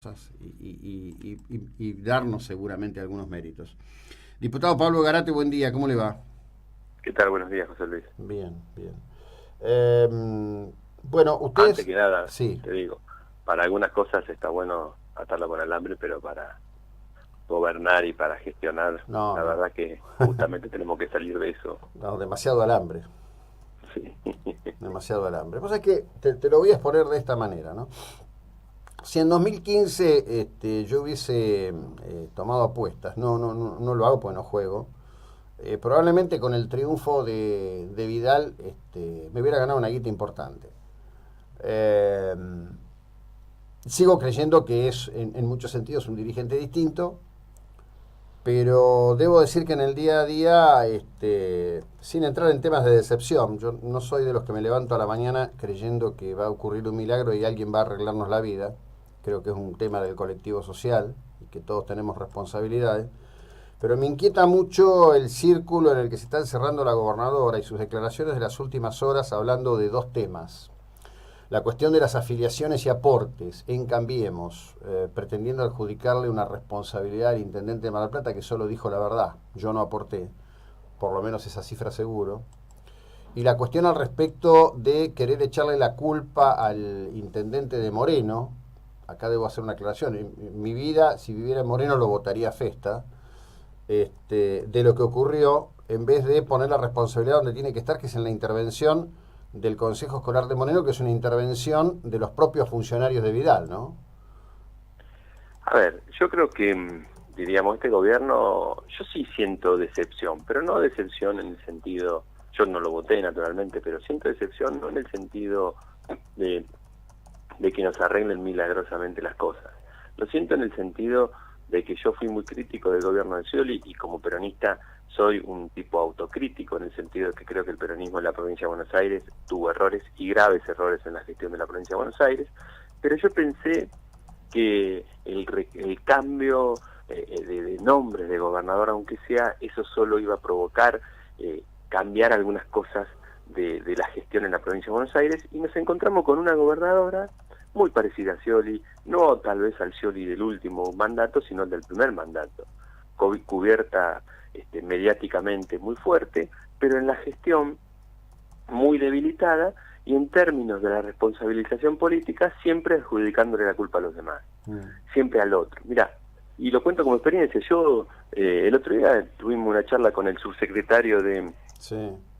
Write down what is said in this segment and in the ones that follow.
y darnos seguramente algunos méritos. Diputado Pablo Garate, buen día, ¿cómo le va? ¿Qué tal? Buenos días, José Luis. Bien, bien. Eh, bueno, Antes ustedes, que nada, sí, te digo, para algunas cosas está bueno atarla con alambre, pero para gobernar y para gestionar, no, la no, verdad que justamente tenemos que salir de eso. no, demasiado alambre, Sí. demasiado alambre. Pues es que te lo voy a exponer de esta manera, ¿no? Si en 2015 yo hubiese tomado apuestas, no lo hago porque no juego. Probablemente con el triunfo de Vidal me hubiera ganado una guita importante. Eh, Sigo creyendo que es en muchos sentidos un dirigente distinto, pero debo decir que en el día a día, sin entrar en temas de decepción, yo no soy de los que me levanto a la mañana creyendo que va a ocurrir un milagro y alguien va a arreglarnos la vida. Creo que es un tema del colectivo social y que todos tenemos responsabilidades. Pero me inquieta mucho el círculo en el que se está encerrando la gobernadora y sus declaraciones de las últimas horas hablando de dos temas. La cuestión de las afiliaciones y aportes en Cambiemos, pretendiendo adjudicarle una responsabilidad al intendente de Mar del Plata que solo dijo la verdad. Yo no aporté, por lo menos esa cifra seguro. Y la cuestión al respecto de querer echarle la culpa al intendente de Moreno. Acá debo hacer una aclaración. En mi vida, si viviera en Moreno, lo votaría a Festa. De lo que ocurrió, en vez de poner la responsabilidad donde tiene que estar, que es en la intervención del Consejo Escolar de Moreno, que es una intervención de los propios funcionarios de Vidal, ¿no? A ver, yo creo que, diríamos, este gobierno, yo sí siento decepción, pero no decepción en el sentido, yo no lo voté naturalmente, pero siento decepción no en el sentido de, de que nos arreglen milagrosamente las cosas. Lo siento en el sentido de que yo fui muy crítico del gobierno de Scioli y como peronista soy un tipo autocrítico en el sentido de que creo que el peronismo en la provincia de Buenos Aires tuvo errores y graves errores en la gestión de la provincia de Buenos Aires, pero yo pensé que el cambio de nombre de gobernador, aunque sea, eso solo iba a provocar cambiar algunas cosas de la gestión en la provincia de Buenos Aires, y nos encontramos con una gobernadora muy parecida a Scioli, no tal vez al Scioli del último mandato, sino el del primer mandato, cubierta mediáticamente muy fuerte, pero en la gestión muy debilitada y en términos de la responsabilización política siempre adjudicándole la culpa a los demás, siempre al otro. Mirá, y lo cuento como experiencia, yo el otro día tuvimos una charla con el subsecretario Sí.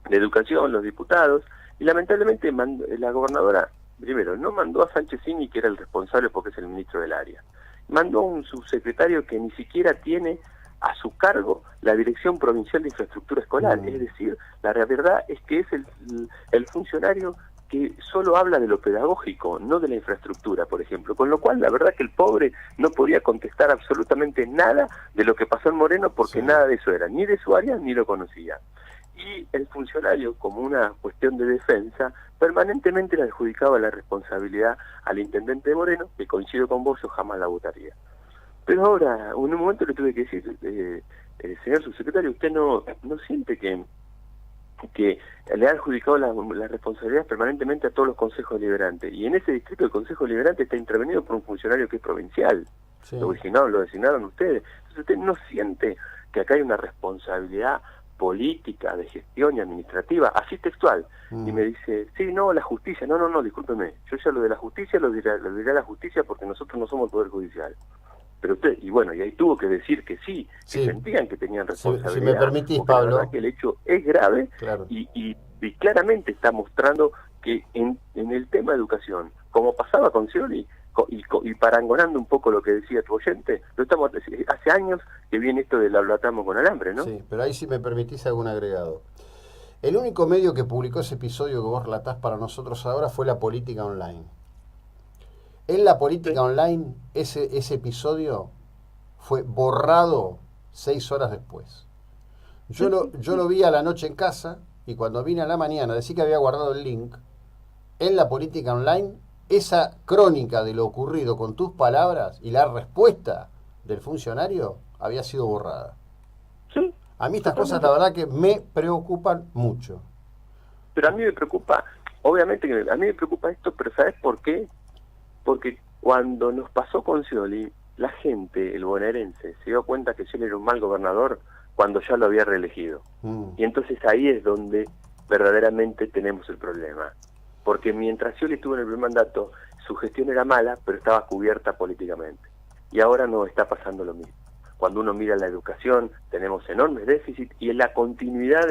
de Educación, los diputados, y lamentablemente la gobernadora, primero, no mandó a Sánchez Cini, que era el responsable porque es el ministro del área, mandó a un subsecretario que ni siquiera tiene a su cargo la Dirección Provincial de Infraestructura Escolar, es decir, la verdad es que es el funcionario que solo habla de lo pedagógico, no de la infraestructura, por ejemplo, con lo cual la verdad que el pobre no podía contestar absolutamente nada de lo que pasó en Moreno porque Sí. nada de eso era, ni de su área ni lo conocía. Y el funcionario, como una cuestión de defensa, permanentemente le adjudicaba la responsabilidad al intendente de Moreno, que coincido con vos, yo jamás la votaría. Pero ahora, en un momento le tuve que decir, señor subsecretario, ¿usted no siente que le ha adjudicado la responsabilidad permanentemente a todos los consejos deliberantes? Y en ese distrito el consejo deliberante está intervenido por un funcionario que es provincial. Sí. Lo designaron ustedes. Entonces usted no siente que acá hay una responsabilidad política, de gestión y administrativa, así textual. Y me dice, sí, no, la justicia, no, discúlpeme, yo ya lo de la justicia lo diré a la justicia porque nosotros no somos el Poder Judicial. Pero usted, y bueno, y ahí tuvo que decir que sí, que Sí. sentían que tenían Si me responsabilidad, permitís, porque la verdad Pablo, que el hecho es grave claro. y claramente está mostrando que en el tema de educación, como pasaba con Scioli, y parangonando un poco lo que decía tu oyente, lo estamos hace años que viene esto de lo atamos con alambre, ¿no? Sí, pero ahí si me permitís algún agregado. El único medio que publicó ese episodio que vos relatás para nosotros ahora fue La Política Online. En La Política Sí, Online, ese episodio fue borrado 6 horas después. sí, Yo lo vi a la noche en casa y cuando vine a la mañana, decí que había guardado el link. En La Política Online, esa crónica de lo ocurrido con tus palabras y la respuesta del funcionario había sido borrada. sí, A mí estas cosas la totalmente. verdad que me preocupan mucho. Pero a mí me preocupa, obviamente que a mí me preocupa esto, pero ¿sabes por qué? Porque Cuando nos pasó con Scioli, la gente, el bonaerense, se dio cuenta que Scioli era un mal gobernador cuando ya lo había reelegido. Y entonces ahí es donde verdaderamente tenemos el problema. Porque mientras Scioli estuvo en el primer mandato, su gestión era mala, pero estaba cubierta políticamente. Y ahora no está pasando lo mismo. Cuando uno mira la educación, tenemos enormes déficits, y en la continuidad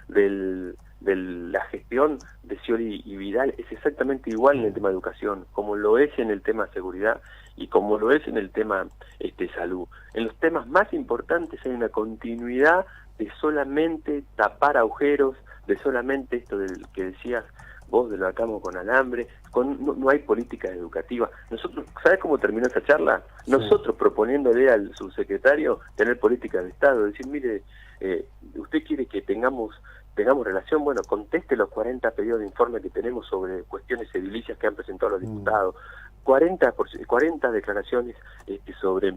de la gestión de Scioli y Vidal es exactamente igual en el tema de educación, como lo es en el tema de seguridad y como lo es en el tema salud. En los temas más importantes hay una continuidad de solamente tapar agujeros, de solamente esto del que decías vos, de lo atamos con alambre, no hay política educativa. Nosotros, ¿sabés cómo terminó esa charla? Sí. Nosotros proponiéndole al subsecretario tener política de Estado, decir, mire, usted quiere que tengamos relación, bueno, conteste los 40 pedidos de informe que tenemos sobre cuestiones edilicias que han presentado los diputados, 40 declaraciones sobre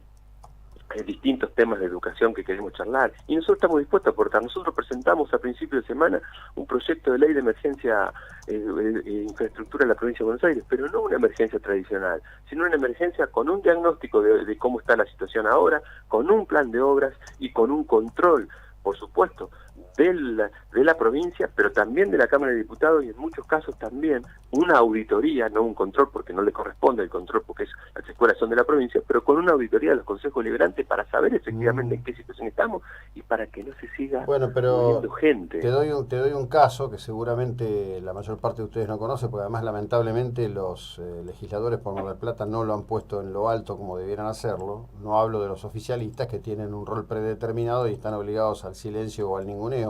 distintos temas de educación que queremos charlar, y nosotros estamos dispuestos a aportar. Nosotros presentamos a principio de semana un proyecto de ley de emergencia infraestructura en la provincia de Buenos Aires, pero no una emergencia tradicional, sino una emergencia con un diagnóstico de cómo está la situación ahora, con un plan de obras y con un control, por supuesto, de la provincia, pero también de la Cámara de Diputados, y en muchos casos también una auditoría, no un control porque no le corresponde el control porque las escuelas son de la provincia, pero con una auditoría de los consejos liberantes para saber efectivamente en qué situación estamos y para que no se siga muriendo gente. Te doy un caso que seguramente la mayor parte de ustedes no conocen, porque además lamentablemente los legisladores por Mar del Plata no lo han puesto en lo alto como debieran hacerlo. No hablo de los oficialistas que tienen un rol predeterminado y están obligados al silencio o al ninguneo.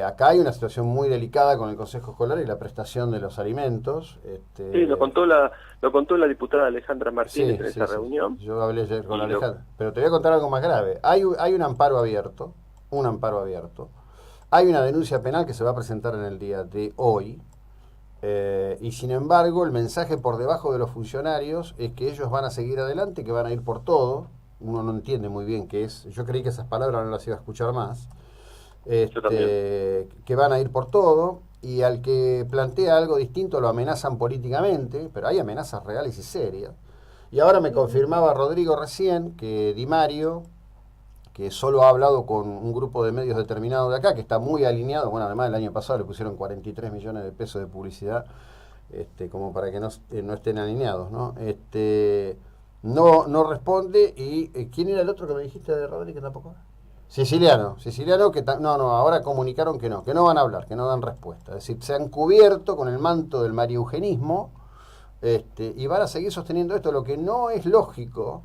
Acá hay una situación muy delicada con el Consejo Escolar y la prestación de los alimentos. Sí, lo contó la diputada Alejandra Martínez en esa reunión. Yo hablé ayer con Alejandra. Pero te voy a contar algo más grave. Hay un amparo abierto. Hay una denuncia penal que se va a presentar en el día de hoy. Y sin embargo, el mensaje por debajo de los funcionarios es que ellos van a seguir adelante, que van a ir por todo. Uno no entiende muy bien qué es. Yo creí que esas palabras no las iba a escuchar más. Que van a ir por todo, y al que plantea algo distinto lo amenazan políticamente, pero hay amenazas reales y serias. Y ahora me confirmaba Rodrigo recién que Di Mario, que solo ha hablado con un grupo de medios determinados de acá, que está muy alineado, bueno, además el año pasado le pusieron 43 millones de pesos de publicidad, como para que no estén alineados, ¿no? No responde. Y ¿quién era el otro que me dijiste de Rodrigo tampoco? Siciliano, que ahora comunicaron que no van a hablar, que no dan respuesta. Es decir, se han cubierto con el manto del marieugenismo, y van a seguir sosteniendo esto. Lo que no es lógico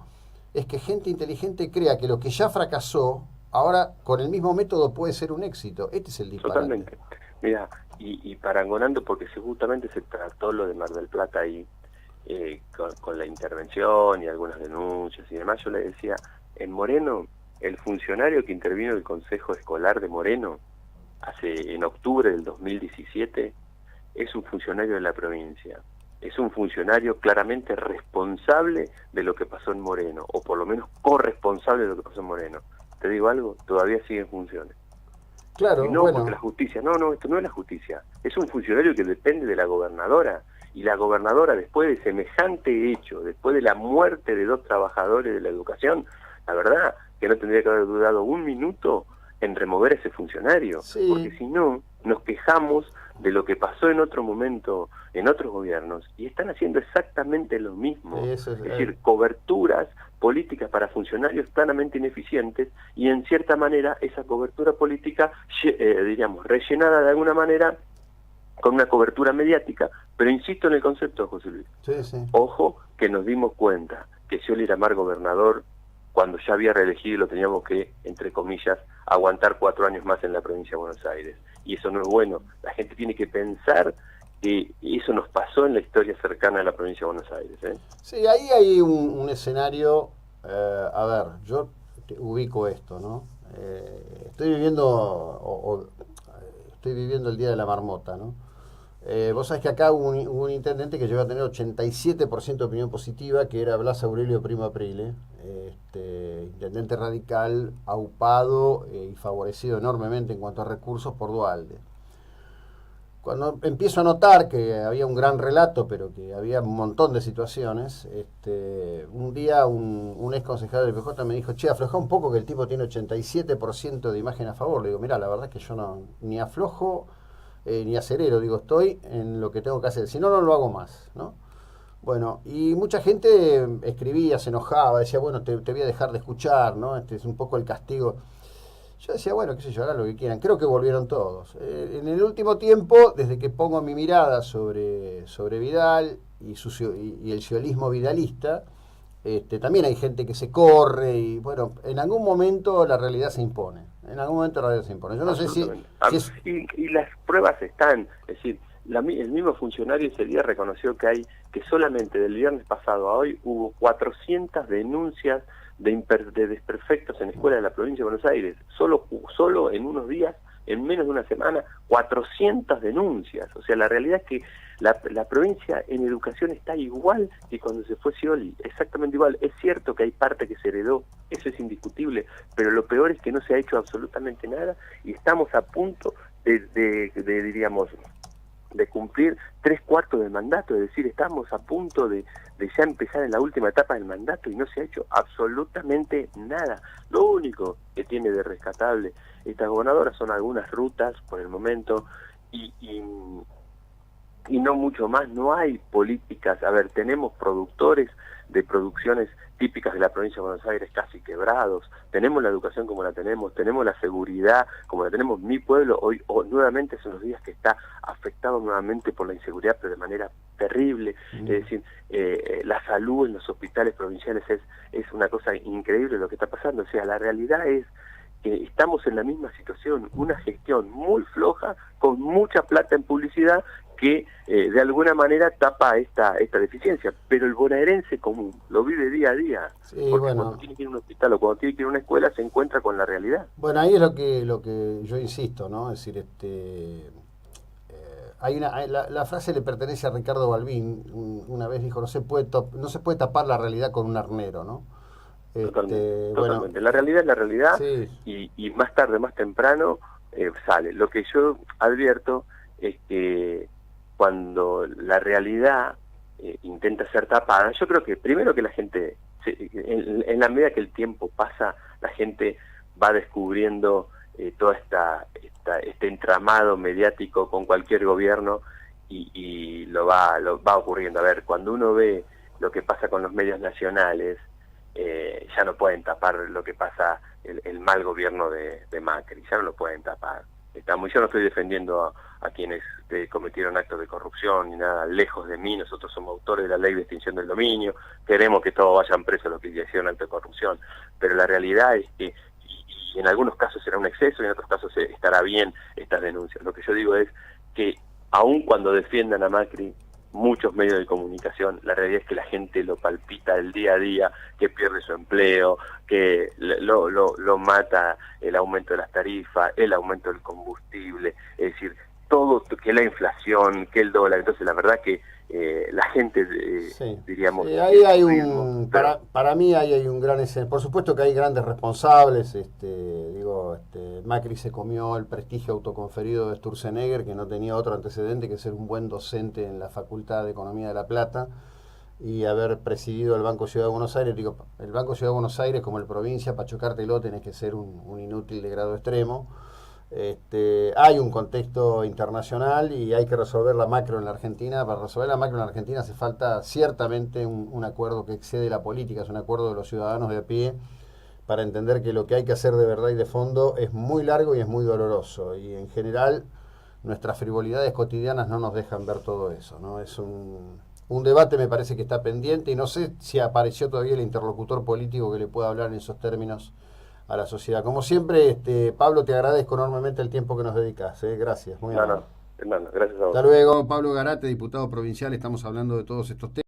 es que gente inteligente crea que lo que ya fracasó, ahora con el mismo método puede ser un éxito. Este es el disparate. Totalmente. Mira, y parangonando, porque justamente se trató lo de Mar del Plata ahí, con la intervención y algunas denuncias y demás, yo le decía, en Moreno, el funcionario que intervino en el Consejo Escolar de Moreno en octubre del 2017 es un funcionario de la provincia, es un funcionario claramente responsable de lo que pasó en Moreno, o por lo menos corresponsable de lo que pasó en Moreno. Te digo algo, todavía sigue en funciones. Claro, y no porque la justicia, esto no es la justicia, es un funcionario que depende de la gobernadora, y la gobernadora, después de semejante hecho, después de la muerte de 2 trabajadores de la educación, la verdad que no tendría que haber dudado un minuto en remover a ese funcionario, porque si no, nos quejamos de lo que pasó en otro momento, en otros gobiernos, y están haciendo exactamente lo mismo, es decir, coberturas políticas para funcionarios planamente ineficientes, y en cierta manera esa cobertura política, diríamos, rellenada de alguna manera con una cobertura mediática, pero insisto en el concepto, José Luis. Ojo que nos dimos cuenta que Scioli era mal gobernador cuando ya había reelegido y lo teníamos que, entre comillas, aguantar 4 años más en la provincia de Buenos Aires. Y eso no es bueno. La gente tiene que pensar que eso nos pasó en la historia cercana a la provincia de Buenos Aires. Sí, ahí hay un escenario, a ver, yo ubico esto, ¿no? Estoy viviendo el Día de la Marmota, ¿no? Vos sabés que acá hubo un intendente que llegó a tener 87% de opinión positiva, que era Blas Aurelio Primo Aprile, intendente radical, aupado y favorecido enormemente en cuanto a recursos por Duhalde. Cuando empiezo a notar que había un gran relato, pero que había un montón de situaciones, un día un ex concejal del PJ me dijo, che, afloja un poco que el tipo tiene 87% de imagen a favor. Le digo, mira, la verdad es que yo no ni aflojo ni acelero, digo, estoy en lo que tengo que hacer, si no, no lo hago más, ¿no? Bueno, y mucha gente escribía, se enojaba, decía, bueno, te voy a dejar de escuchar, ¿no? Este es un poco el castigo. Yo decía, bueno, qué sé yo, hagan lo que quieran. Creo que volvieron todos. En el último tiempo, desde que pongo mi mirada sobre Vidal y el ciolismo vidalista, también hay gente que se corre y, bueno, en algún momento la realidad se impone. En algún momento la realidad se impone. Yo no sé Absolutamente. si es... Y las pruebas están, es decir, el mismo funcionario ese día reconoció que solamente del viernes pasado a hoy hubo 400 denuncias de desperfectos en escuelas de la provincia de Buenos Aires. Solo en unos días, en menos de una semana, 400 denuncias. O sea, la realidad es que la provincia en educación está igual que cuando se fue Scioli, exactamente igual. Es cierto que hay parte que se heredó, eso es indiscutible, pero lo peor es que no se ha hecho absolutamente nada y estamos a punto diríamos, de cumplir 3/4 del mandato, es decir, estamos a punto de ya empezar en la última etapa del mandato y no se ha hecho absolutamente nada. Lo único que tiene de rescatable esta gobernadora son algunas rutas por el momento y no mucho más, no hay políticas. A ver, tenemos productores de producciones típicas de la provincia de Buenos Aires casi quebrados, tenemos la educación como la tenemos la seguridad como la tenemos. Mi pueblo hoy nuevamente son los días que está afectado nuevamente por la inseguridad, pero de manera terrible. Es decir, la salud en los hospitales provinciales es una cosa increíble lo que está pasando. O sea, la realidad es que estamos en la misma situación, una gestión muy floja, con mucha plata en publicidad, que de alguna manera tapa esta deficiencia, pero el bonaerense común lo vive día a día, Sí, porque bueno. cuando tiene que ir a un hospital o cuando tiene que ir a una escuela se encuentra con la realidad. Bueno, ahí es lo que yo insisto, ¿no? Es decir, la frase le pertenece a Ricardo Balbín. Una vez dijo, no se puede tapar la realidad con un arnero, ¿no? Totalmente, Bueno, totalmente. La realidad es la realidad, sí, y más tarde, más temprano, sale. Lo que yo advierto es que cuando la realidad intenta ser tapada, yo creo que primero que la gente, en la medida que el tiempo pasa, la gente va descubriendo todo este entramado mediático con cualquier gobierno y lo va ocurriendo. A ver, cuando uno ve lo que pasa con los medios nacionales, ya no pueden tapar lo que pasa, el mal gobierno de Macri, ya no lo pueden tapar. Yo no estoy defendiendo a quienes cometieron actos de corrupción ni nada, lejos de mí. Nosotros somos autores de la ley de extinción del dominio, queremos que todos vayan presos los que hicieron actos de corrupción, pero la realidad es que y en algunos casos será un exceso y en otros casos estará bien estas denuncias. Lo que yo digo es que aun cuando defiendan a Macri muchos medios de comunicación, la realidad es que la gente lo palpita el día a día, que pierde su empleo, que lo mata el aumento de las tarifas, el aumento del combustible, es decir, todo, que la inflación, que el dólar. Entonces la verdad que la gente, sí. diríamos... Ahí hay para mí ahí hay un gran escenario. Por supuesto que hay grandes responsables. Macri se comió el prestigio autoconferido de Sturzenegger, que no tenía otro antecedente que ser un buen docente en la Facultad de Economía de La Plata y haber presidido el Banco Ciudad de Buenos Aires. Digo, el Banco Ciudad de Buenos Aires, como el provincia, para chocártelo tenés que ser un inútil de grado extremo. Hay un contexto internacional y hay que resolver la macro en la Argentina. Para resolver la macro en la Argentina hace falta ciertamente un acuerdo que excede la política, es un acuerdo de los ciudadanos de a pie, para entender que lo que hay que hacer de verdad y de fondo es muy largo y es muy doloroso, y en general nuestras frivolidades cotidianas no nos dejan ver todo eso, ¿no? Es un debate, me parece, que está pendiente, y no sé si apareció todavía el interlocutor político que le pueda hablar en esos términos a la sociedad. Como siempre, Pablo, te agradezco enormemente el tiempo que nos dedicas. Gracias, muy amable. Hermano, gracias a vos. Hasta luego. Pablo Garate, diputado provincial. Estamos hablando de todos estos temas.